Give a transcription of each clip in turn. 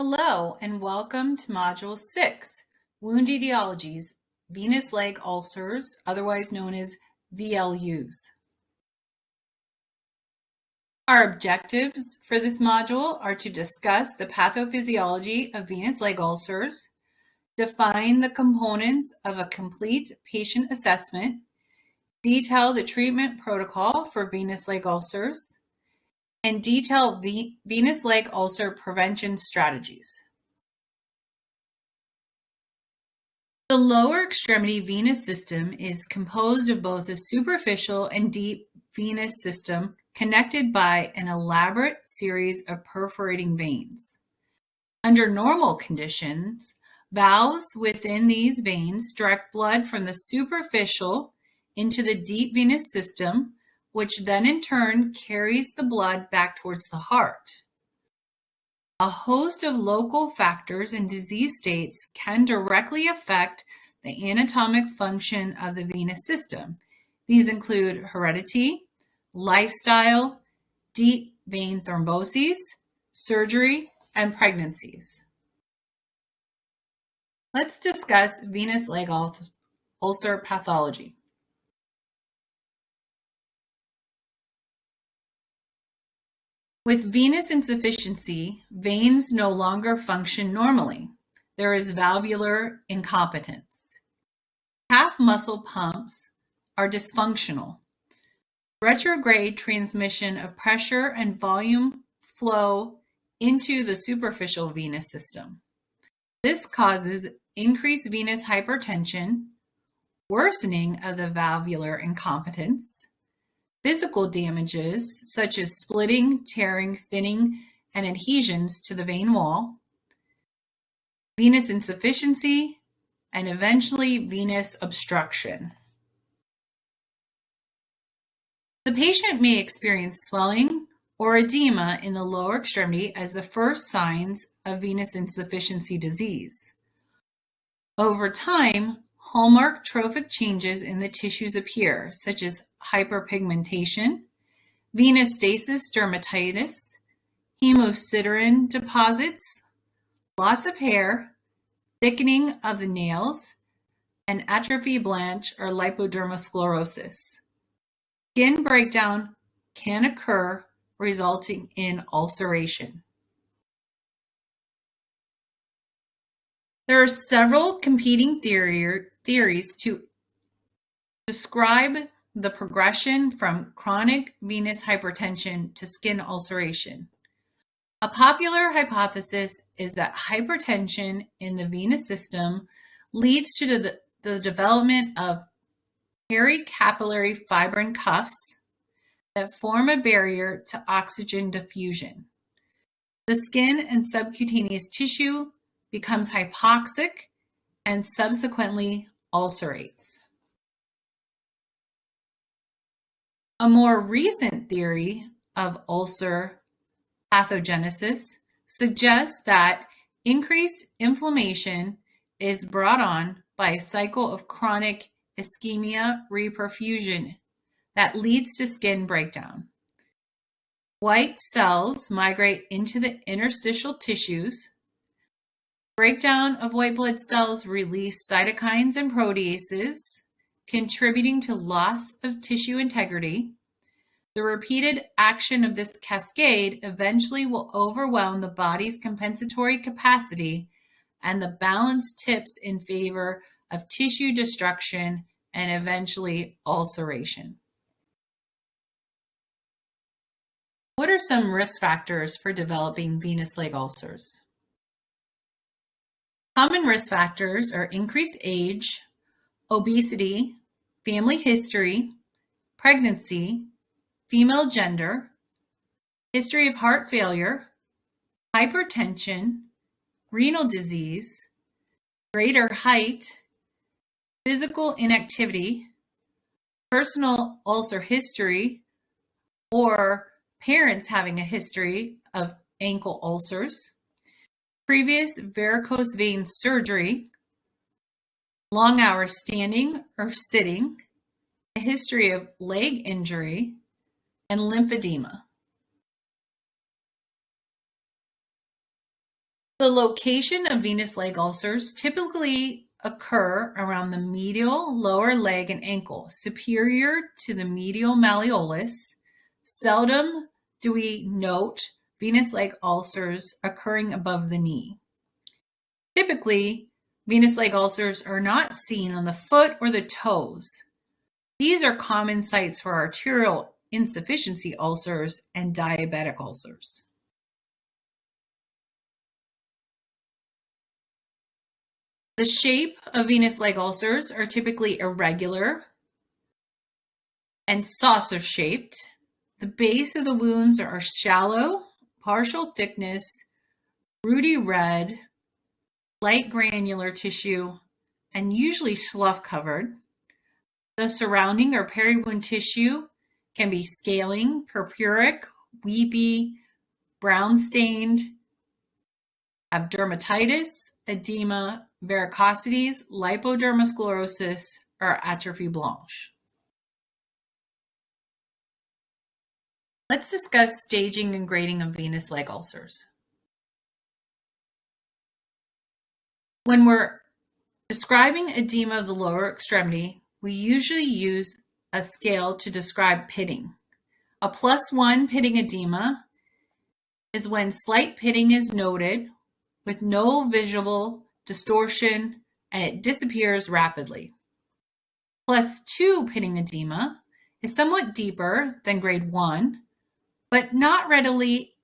Hello and welcome to Module 6, Wound Etiologies, Venous Leg Ulcers, otherwise known as VLUs. Our objectives for this module are to discuss the pathophysiology of venous leg ulcers, define the components of a complete patient assessment, detail the treatment protocol for venous leg ulcers, and detail venous leg ulcer prevention strategies. The lower extremity venous system is composed of both a superficial and deep venous system connected by an elaborate series of perforating veins. Under normal conditions, valves within these veins direct blood from the superficial into the deep venous system, which then in turn carries the blood back towards the heart. A host of local factors and disease states can directly affect the anatomic function of the venous system. These include heredity, lifestyle, deep vein thromboses, surgery, and pregnancies. Let's discuss venous leg ulcer pathology. With venous insufficiency, veins no longer function normally. There is valvular incompetence. Calf muscle pumps are dysfunctional. Retrograde transmission of pressure and volume flow into the superficial venous system. This causes increased venous hypertension, worsening of the valvular incompetence, physical damages such as splitting, tearing, thinning, and adhesions to the vein wall, venous insufficiency, and eventually venous obstruction. The patient may experience swelling or edema in the lower extremity as the first signs of venous insufficiency disease. Over time, hallmark trophic changes in the tissues appear, such as hyperpigmentation, venous stasis dermatitis, hemosiderin deposits, loss of hair, thickening of the nails, and atrophy blanche or lipodermasclerosis. Skin breakdown can occur, resulting in ulceration. There are several competing theories to describe the progression from chronic venous hypertension to skin ulceration. A popular hypothesis is that hypertension in the venous system leads to the development of pericapillary fibrin cuffs that form a barrier to oxygen diffusion. The skin and subcutaneous tissue becomes hypoxic and subsequently ulcerates. A more recent theory of ulcer pathogenesis suggests that increased inflammation is brought on by a cycle of chronic ischemia reperfusion that leads to skin breakdown. White cells migrate into the interstitial tissues. Breakdown of white blood cells release cytokines and proteases, contributing to loss of tissue integrity. The repeated action of this cascade eventually will overwhelm the body's compensatory capacity, and the balance tips in favor of tissue destruction and eventually ulceration. What are some risk factors for developing venous leg ulcers? Common risk factors are increased age, obesity, family history, pregnancy, female gender, history of heart failure, hypertension, renal disease, greater height, physical inactivity, personal ulcer history, or parents having a history of ankle ulcers, previous varicose vein surgery, long hours standing or sitting, a history of leg injury, and lymphedema. The location of venous leg ulcers typically occur around the medial lower leg and ankle, superior to the medial malleolus. Seldom do we note venous leg ulcers occurring above the knee. Typically, venous leg ulcers are not seen on the foot or the toes. These are common sites for arterial insufficiency ulcers and diabetic ulcers. The shape of venous leg ulcers are typically irregular and saucer-shaped. The base of the wounds are shallow, partial thickness, ruddy red, light granular tissue, and usually slough-covered. The surrounding or peri-wound tissue can be scaling, purpuric, weepy, brown-stained, have dermatitis, edema, varicosities, lipodermatosclerosis, or atrophy blanche. Let's discuss staging and grading of venous leg ulcers. When we're describing edema of the lower extremity, we usually use a scale to describe pitting. A +1 pitting edema is when slight pitting is noted with no visible distortion and it disappears rapidly. +2 pitting edema is somewhat deeper than grade 1, but not readily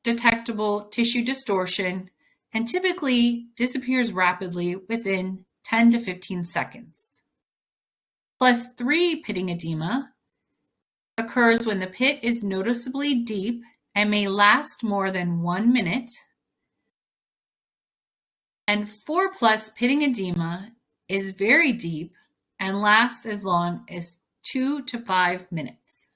detectable tissue distortion and typically disappears rapidly within 10 to 15 seconds. +3 pitting edema occurs when the pit is noticeably deep and may last more than 1 minute. And 4+ pitting edema is very deep and lasts as long as 2 to 5 minutes.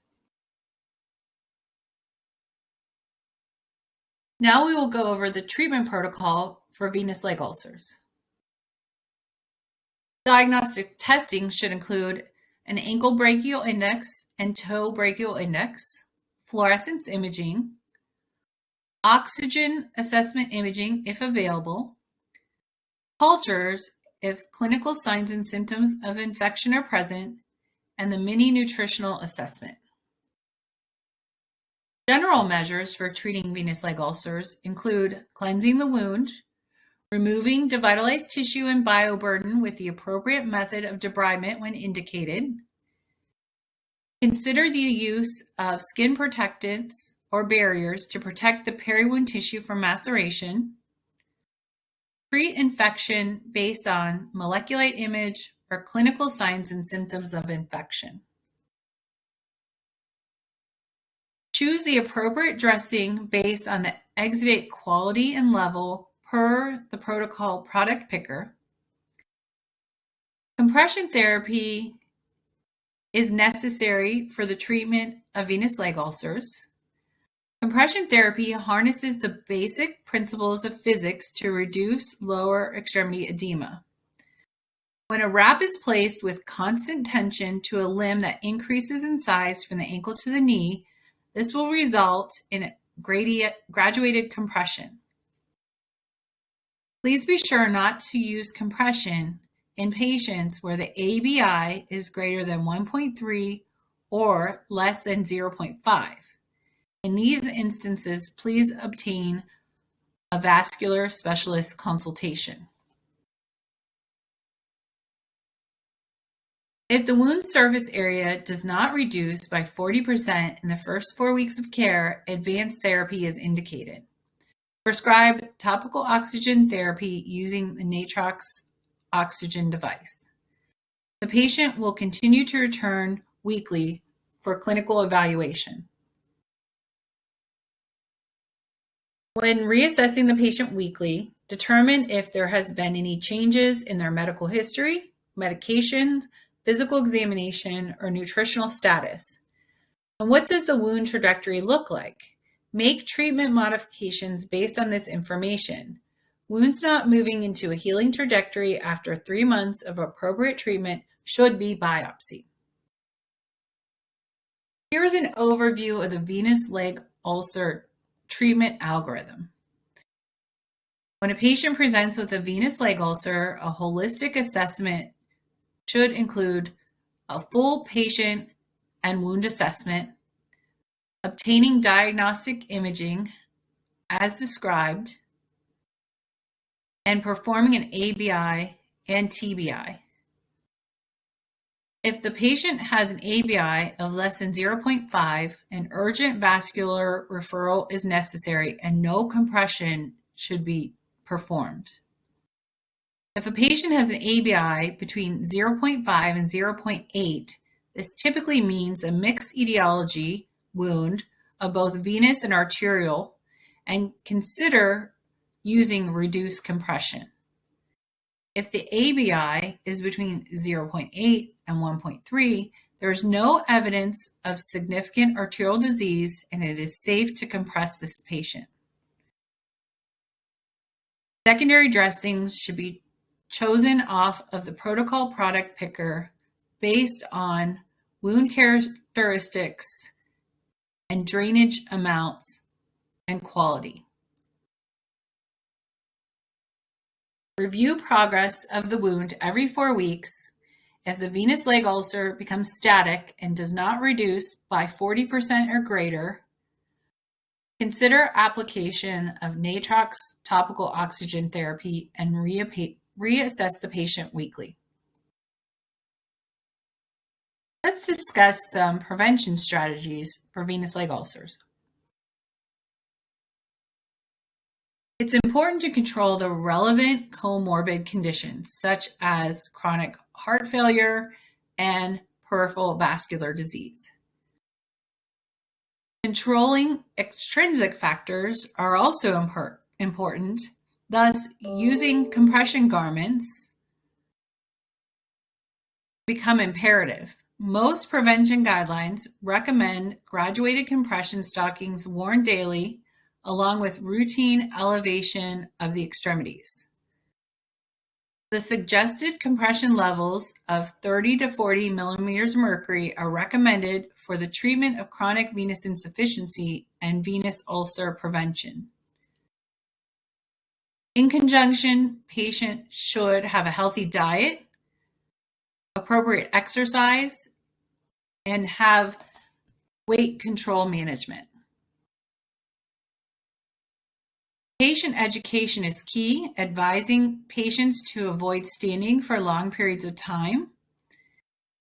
Now we will go over the treatment protocol for venous leg ulcers. Diagnostic testing should include an ankle brachial index and toe brachial index, fluorescence imaging, oxygen assessment imaging if available, cultures if clinical signs and symptoms of infection are present, and the mini nutritional assessment. General measures for treating venous leg ulcers include cleansing the wound, removing devitalized tissue and bioburden with the appropriate method of debridement when indicated. Consider the use of skin protectants or barriers to protect the peri-wound tissue from maceration. Treat infection based on molecular image or clinical signs and symptoms of infection. Choose the appropriate dressing based on the exudate quality and level per the protocol product picker. Compression therapy is necessary for the treatment of venous leg ulcers. Compression therapy harnesses the basic principles of physics to reduce lower extremity edema. When a wrap is placed with constant tension to a limb that increases in size from the ankle to the knee, this will result in graduated compression. Please be sure not to use compression in patients where the ABI is greater than 1.3 or less than 0.5. In these instances, please obtain a vascular specialist consultation. If the wound surface area does not reduce by 40% in the first 4 weeks of care, advanced therapy is indicated. Prescribe topical oxygen therapy using the NATROX oxygen device. The patient will continue to return weekly for clinical evaluation. When reassessing the patient weekly, determine if there has been any changes in their medical history, medications, physical examination, or nutritional status. And what does the wound trajectory look like? Make treatment modifications based on this information. Wounds not moving into a healing trajectory after 3 months of appropriate treatment should be biopsied. Here is an overview of the venous leg ulcer treatment algorithm. When a patient presents with a venous leg ulcer, a holistic assessment should include a full patient and wound assessment, obtaining diagnostic imaging as described, and performing an ABI and TBI. If the patient has an ABI of less than 0.5, an urgent vascular referral is necessary and no compression should be performed. If a patient has an ABI between 0.5 and 0.8, this typically means a mixed etiology wound of both venous and arterial, and consider using reduced compression. If the ABI is between 0.8 and 1.3, there is no evidence of significant arterial disease, and it is safe to compress this patient. Secondary dressings should be chosen off of the protocol product picker based on wound characteristics and drainage amounts and quality. Review progress of the wound every 4 weeks. If the venous leg ulcer becomes static and does not reduce by 40% or greater, consider application of NATROX topical oxygen therapy and reassess the patient weekly. Let's discuss some prevention strategies for venous leg ulcers. It's important to control the relevant comorbid conditions, such as chronic heart failure and peripheral vascular disease. Controlling extrinsic factors are also important, thus using compression garments become imperative. Most prevention guidelines recommend graduated compression stockings worn daily, along with routine elevation of the extremities. The suggested compression levels of 30 to 40 millimeters of mercury are recommended for the treatment of chronic venous insufficiency and venous ulcer prevention. In conjunction, patient should have a healthy diet, appropriate exercise, and have weight control management. Patient education is key, advising patients to avoid standing for long periods of time,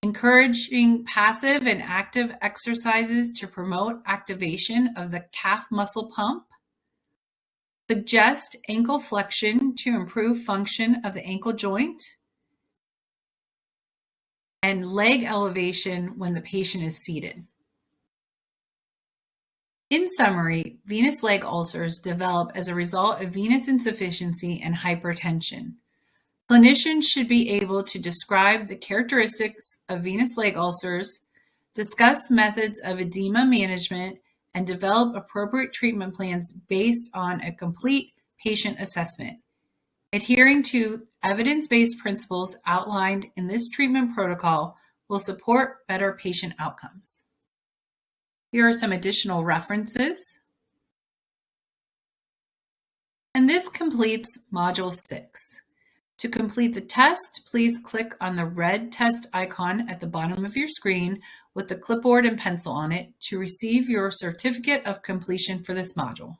encouraging passive and active exercises to promote activation of the calf muscle pump, suggest ankle flexion to improve function of the ankle joint, and leg elevation when the patient is seated. In summary, venous leg ulcers develop as a result of venous insufficiency and hypertension. Clinicians should be able to describe the characteristics of venous leg ulcers, discuss methods of edema management, and develop appropriate treatment plans based on a complete patient assessment. Adhering to evidence-based principles outlined in this treatment protocol will support better patient outcomes. Here are some additional references. And this completes Module 6. To complete the test, please click on the red test icon at the bottom of your screen with the clipboard and pencil on it to receive your certificate of completion for this module.